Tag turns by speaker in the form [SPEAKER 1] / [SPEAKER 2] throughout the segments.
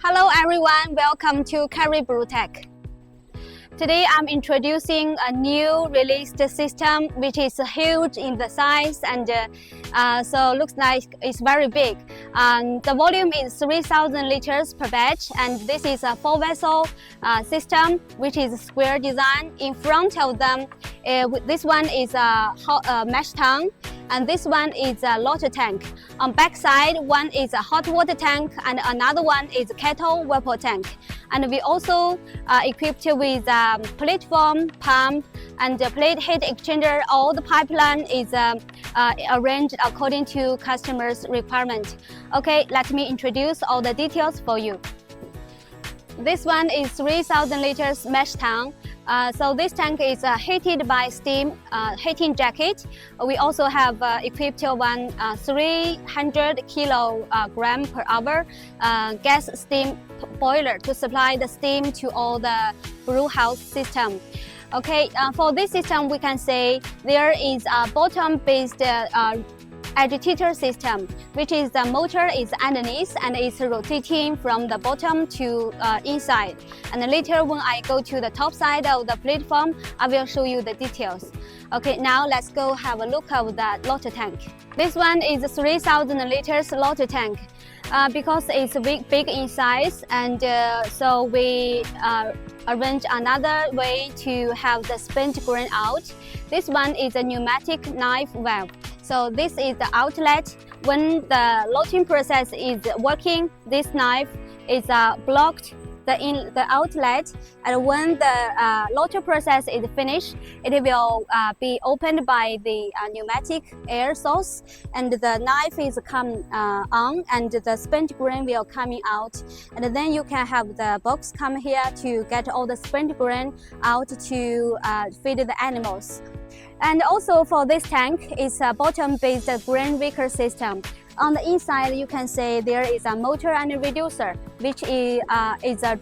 [SPEAKER 1] Hello everyone, welcome to Carry Brewtech. Today I'm introducing a new released system which is huge in the size and so looks like it's very big. The volume is 3,000 liters per batch, and this is a 4-vessel system which is square design. In front of them, this one is a mash tun, and this one is a Lauber tank. On back side, one is a hot water tank and another one is a Kettle WLE Tank. And we also equipped with platform, pump, and plate heat exchanger. All the pipeline is arranged according to customers' requirement. Okay, let me introduce all the details for you. This one is 3,000 liters mash tank. So this tank is heated by steam heating jacket. We also have equipped one 300 kilogram per hour gas steam boiler to supply the steam to all the Brewhouse system. Okay, for this system we can say there is a bottom-based agitator system, which is the motor is underneath and is rotating from the bottom to inside. And later when I go to the top side of the platform, I will show you the details. Okay, now let's go have a look at the Lauber tank. This one is a 3,000 liters Lauber tank. Because it's big in size, and so we arrange another way to have the spent grain out. This one is a pneumatic knife valve. So this is the outlet. When the loading process is working, this knife is blocked the outlet, and when the loading process is finished, it will be opened by the pneumatic air source, and the knife is come on, and the spent grain will coming out, and then you can have the box come here to get all the spent grain out to feed the animals. And also for this tank, it's a bottom-based grain raker system. On the inside, you can say there is a motor and a reducer, which is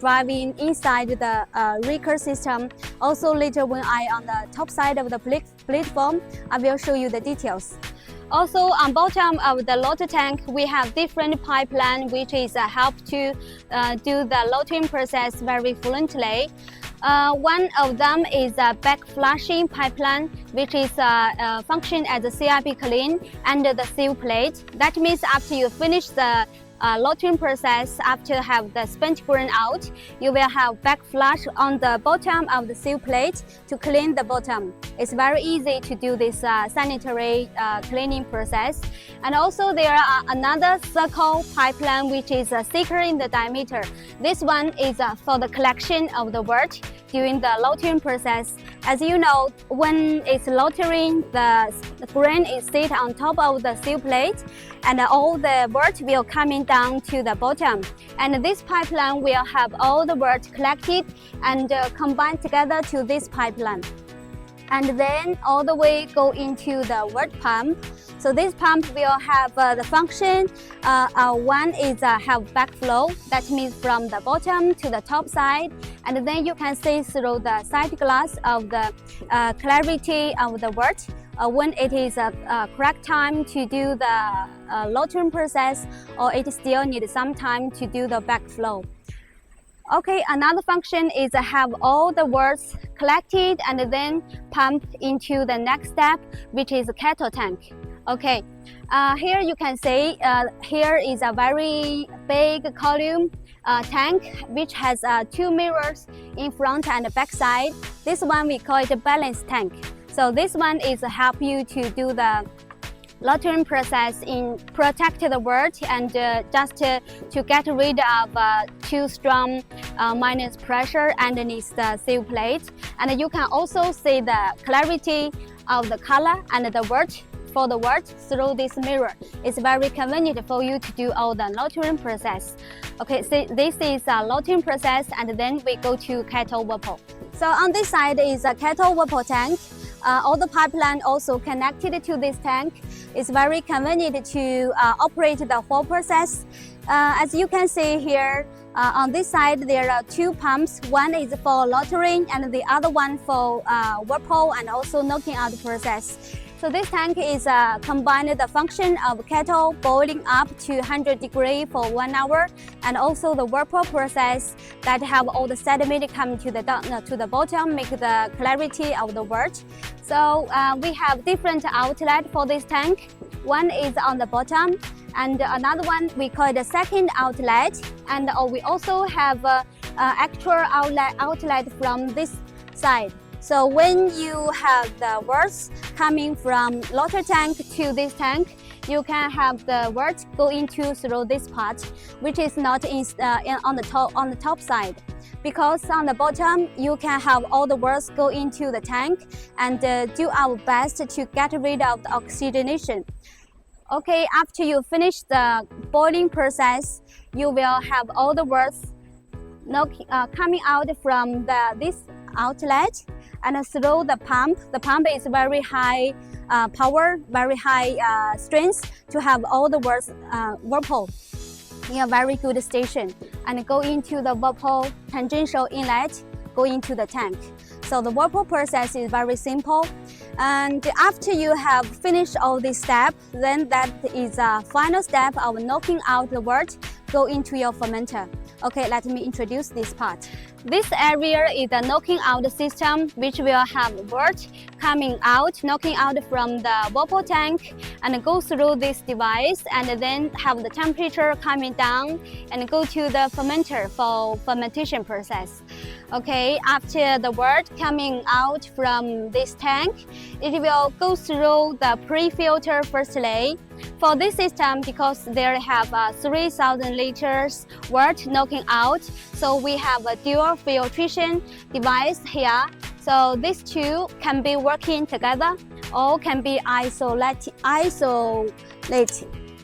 [SPEAKER 1] driving inside the raker system. Also later when on the top side of the platform, I will show you the details. Also on bottom of the Lauber tank, we have different pipeline which is help to do the loading process very fluently. One of them is a back flushing pipeline, which is function as a CRP clean under the seal plate. That means after you finish the loading process, after have the spent grain out, you will have back flush on the bottom of the seal plate to clean the bottom. It's very easy to do this sanitary cleaning process. And also there are another circle pipeline which is thicker in the diameter. This one is for the collection of the wort during the loading process. As you know, when it's loading, the grain is sit on top of the seal plate, and all the wort will coming down to the bottom. And this pipeline will have all the wort collected and combined together to this pipeline. And then all the way go into the wort pump. So this pump will have the function. One is have backflow. That means from the bottom to the top side. And then you can see through the side glass of the clarity of the wort when it is a correct time to do the loading process, or it still needs some time to do the backflow. Okay, another function is to have all the worts collected and then pumped into the next step, which is a kettle tank. Okay, here you can see here is a very big column tank which has 2 mirrors in front and back side. This one we call it a balance tank. So this one is help you to do the loading process in protect the wort and just to get rid of too strong minus pressure underneath the seal plate. And you can also see the clarity of the color and the wort for the wort through this mirror. It's very convenient for you to do all the loading process. Okay, so this is a loading process, and then we go to Kettle WLE. So on this side is a Kettle WLE tank. All the pipeline also connected to this tank. It's very convenient to operate the whole process. As you can see here, on this side there are 2 pumps. One is for loading and the other one for whirlpool and also knocking out process. So this tank is combined the function of kettle boiling up to 100 degrees for 1 hour, and also the whirlpool process that have all the sediment come to the bottom, make the clarity of the wort. So we have different outlet for this tank. One is on the bottom, and another one we call the second outlet, and we also have extra outlet from this side. So when you have the worts coming from Lauber tank to this tank, you can have the wort go into through this part, which is not on the top side. Because on the bottom, you can have all the worts go into the tank and do our best to get rid of the oxygenation. Okay, after you finish the boiling process, you will have all the worts coming out from this outlet and through the pump. The pump is very high power, very high strength to have all the whirlpool in a very good station, and go into the whirlpool tangential inlet, go into the tank. So the whirlpool process is very simple. And after you have finished all this step, then that is a final step of knocking out the wort, go into your fermenter. Okay, let me introduce this part. This area is a knocking out system, which will have wort coming out, knocking out from the whirlpool tank and go through this device, and then have the temperature coming down and go to the fermenter for fermentation process. Okay, after the wort coming out from this tank, it will go through the pre-filter firstly. For this system, because there have 3,000 liters wort knocking out, so we have a dual filtration device here. So these two can be working together or can be isolated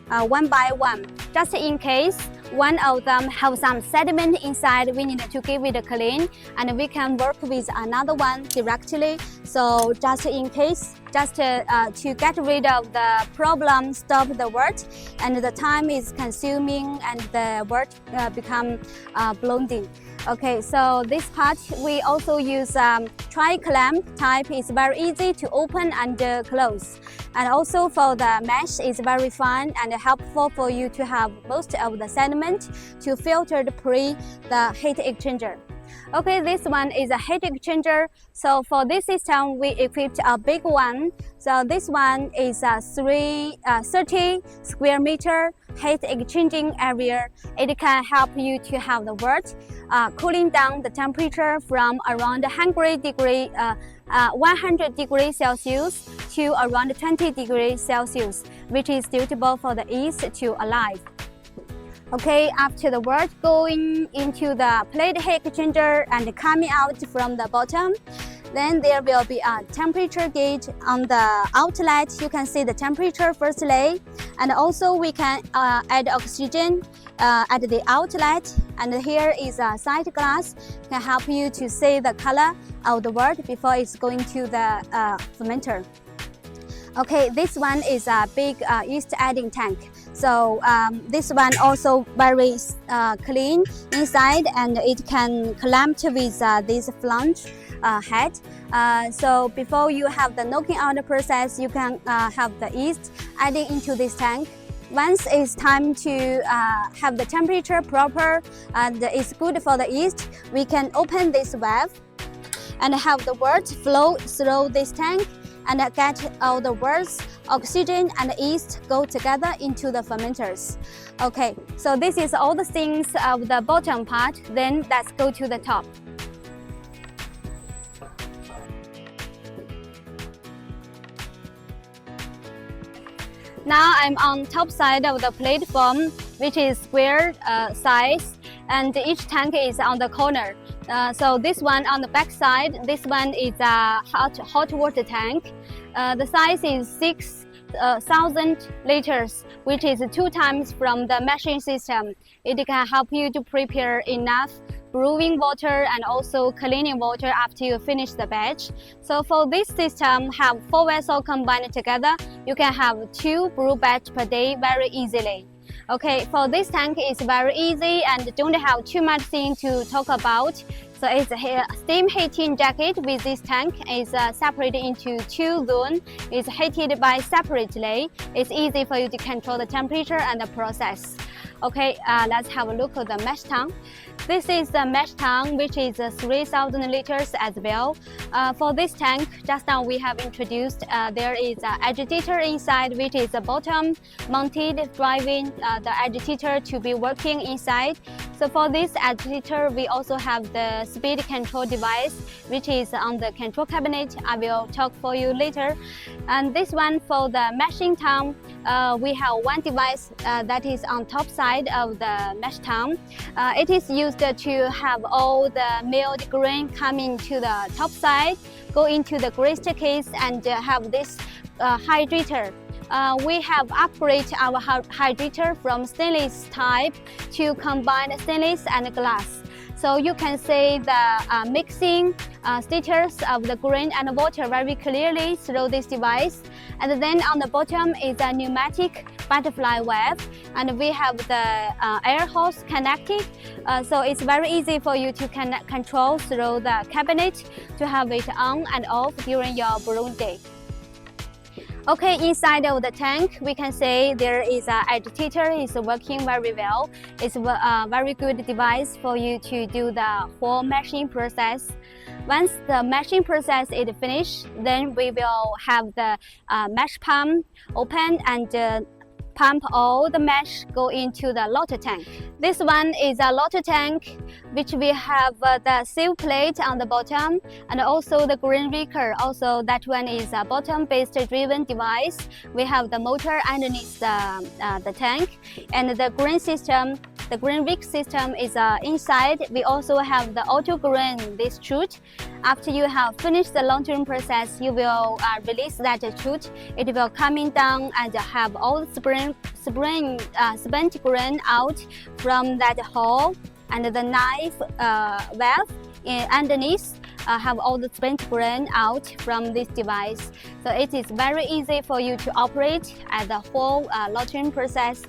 [SPEAKER 1] one by one. Just in case one of them have some sediment inside, we need to give it a clean, and we can work with another one directly. So just in case, just to get rid of the problem, stop the wort, and the time is consuming and the wort become blending. Okay, so this part we also use tri-clamp type. Is very easy to open and close, and also for the mesh is very fun and helpful for you to have most of the sediment to filter the heat exchanger. Okay, this one is a heat exchanger. So for this system, we equipped a big one. So this one is a 30 square meter heat exchanging area. It can help you to have the wort cooling down the temperature from around 100 degrees Celsius to around 20 degrees Celsius, which is suitable for the yeast to alive. Okay, after the wort going into the plate heat exchanger and coming out from the bottom, then there will be a temperature gauge on the outlet. You can see the temperature firstly, and also we can add oxygen at the outlet. And here is a side glass, can help you to see the color of the wort before it's going to the fermenter. Okay, this one is a big yeast adding tank. So this one also very clean inside, and it can clamp with this flange head. So before you have the knocking out process, you can have the yeast adding into this tank. Once it's time to have the temperature proper and it's good for the yeast, we can open this valve and have the wort flow through this tank and get all the worts, oxygen and yeast go together into the fermenters. Okay, so this is all the things of the bottom part. Then let's go to the top. Now I'm on top side of the platform, which is square size, and each tank is on the corner. So this one on the back side, this one is a hot water tank. The size is 6,000 liters, which is 2 times from the machine system. It can help you to prepare enough brewing water and also cleaning water after you finish the batch. So for this system, have 4 vessels combined together. You can have 2 brew batch per day very easily. Okay, for this tank it's very easy and don't have too much thing to talk about. So it's a steam heating jacket with this tank. Is separated into two zones. It's heated by separately. It's easy for you to control the temperature and the process. Okay, let's have a look at the mesh tank. This is the mesh tank, which is 3,000 liters as well. For this tank, just now we have introduced, there is an agitator inside, which is the bottom mounted, driving the agitator to be working inside. So for this agitator, we also have the speed control device, which is on the control cabinet. I will talk for you later. And this one for the meshing tank, we have one device that is on top side of the mesh tank. It is used to have all the milled grain coming to the top side, go into the grist case, and have this hydrator. We have upgraded our hydrator from stainless type to combined stainless and glass. So you can see the mixing status of the grain and water very clearly through this device. And then on the bottom is a pneumatic butterfly valve, and we have the air hose connected. So it's very easy for you to control through the cabinet to have it on and off during your brewing day. Okay, inside of the tank, we can say there is an agitator. It's working very well. It's a very good device for you to do the whole meshing process. Once the meshing process is finished, then we will have the mesh pump open and pump all the mesh go into the Lauber tank. This one is a Lauber tank, which we have the sieve plate on the bottom and also the grain ricker. Also, that one is a bottom-based driven device. We have the motor underneath the tank, and the grain system. The grain rick system is inside. We also have the auto grain this chute. After you have finished the long-term process, you will release that chute. It will coming down and have all the spent grain out from that hole, and the knife valve underneath have all the spent grain out from this device. So it is very easy for you to operate at the whole long-term process.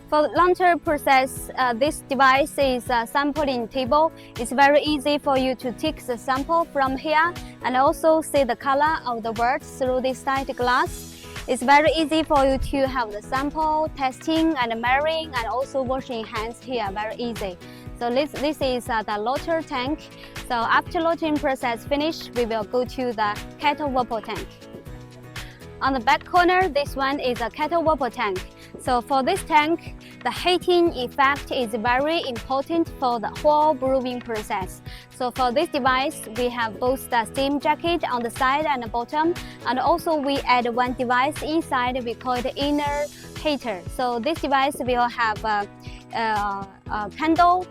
[SPEAKER 1] For the long-term process, this device is a sampling table. It's very easy for you to take the sample from here and also see the color of the wort through this side glass. It's very easy for you to have the sample, testing and marrying, and also washing hands here, very easy. So this is the Lauber tank. So after Lauber process finished, we will go to the Kettle WLE tank. On the back corner, this one is a Kettle WLE tank. So for this tank, the heating effect is very important for the whole brewing process. So for this device, we have both the steam jacket on the side and the bottom, and also we add one device inside. We call it inner heater. So this device will have a candle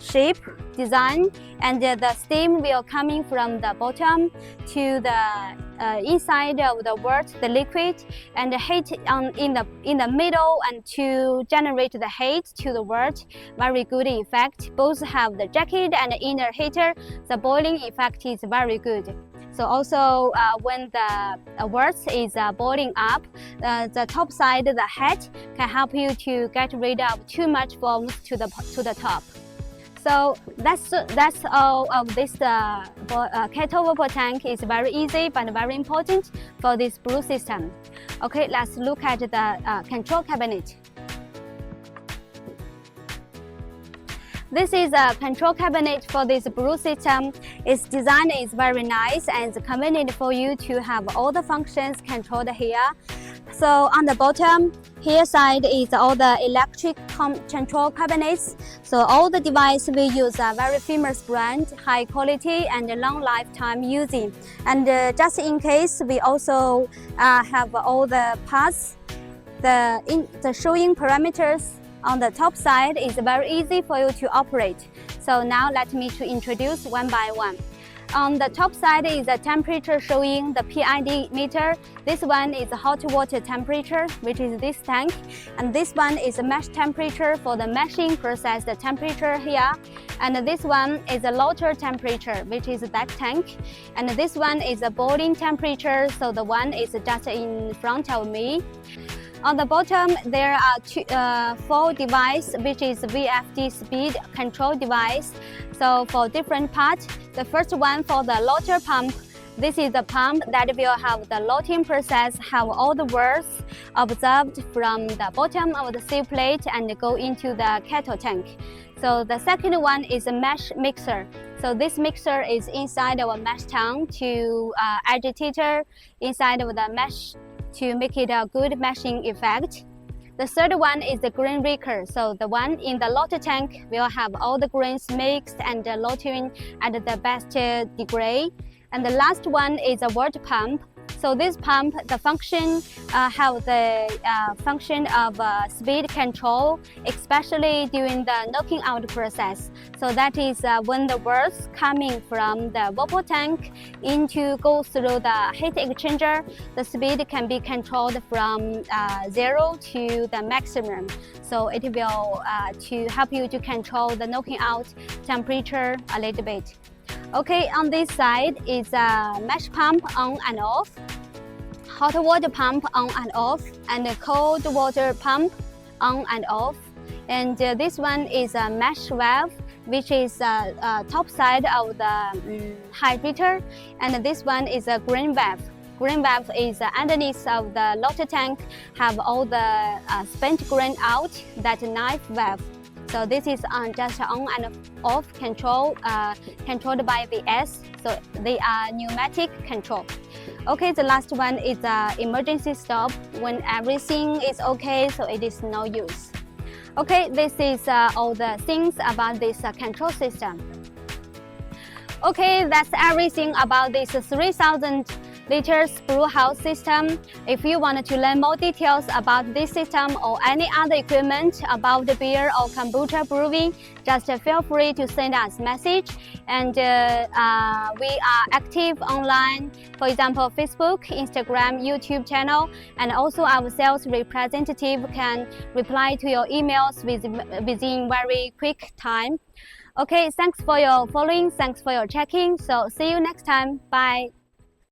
[SPEAKER 1] shape design, and the steam will coming from the bottom to the inside of the wort, the liquid, and the heat in the middle, and to generate the heat to the wort. Very good effect. Both have the jacket and the inner heater. The boiling effect is very good. So also when the wort is boiling up, the top side, the head, can help you to get rid of too much foam to the top. So that's all of this Kettle WLE tank. Is very easy but very important for this brew system. Okay, let's look at the control cabinet. This is a control cabinet for this brew system. Its design is very nice and convenient for you to have all the functions controlled here. So on the bottom here side is all the electric control cabinets. So all the devices we use a very famous brand, high quality and long lifetime using. And just in case, we also have all the parts, the showing parameters on the top side is very easy for you to operate. So now let me to introduce one by one. On the top side is a temperature showing the PID meter. This one is a hot water temperature, which is this tank. And this one is a mesh temperature for the meshing process, the temperature here. And this one is a Lauber temperature, which is that tank. And this one is a boiling temperature, so the one is just in front of me. On the bottom, there are 4 devices, which is VFD speed control device. So for different parts, the first one for the loader pump. This is the pump that will have the loading process, have all the words observed from the bottom of the seal plate and go into the kettle tank. So the second one is a mesh mixer. So this mixer is inside our mesh tank to agitator inside of the mesh to make it a good meshing effect. The third one is the grain raker. So the one in the Lauber tank will have all the grains mixed and loading at the best degree. And the last one is a water pump. So this pump, the function have the function of speed control, especially during the knocking out process. So that is when the words coming from the Lauber tank go through the heat exchanger, the speed can be controlled from 0 to the maximum. So it will to help you to control the knocking out temperature a little bit. Okay, on this side is a mesh pump on and off, hot water pump on and off, and a cold water pump on and off. And this one is a mesh valve, which is top side of the hydrator, and this one is a grain valve. Grain valve is underneath of the Lauber tank, have all the spent grain out, that knife valve. So this is just on and off control, controlled by the S. So they are pneumatic control. Okay, the last one is emergency stop when everything is okay, so it is no use. Okay, this is all the things about this control system. Okay, that's everything about this 3,000 liters brewhouse system. If you want to learn more details about this system or any other equipment about the beer or kombucha brewing, just feel free to send us a message. And we are active online, for example, Facebook, Instagram, YouTube channel, and also our sales representative can reply to your emails within very quick time. Okay, thanks for your following, thanks for your checking. So see you next time. Bye.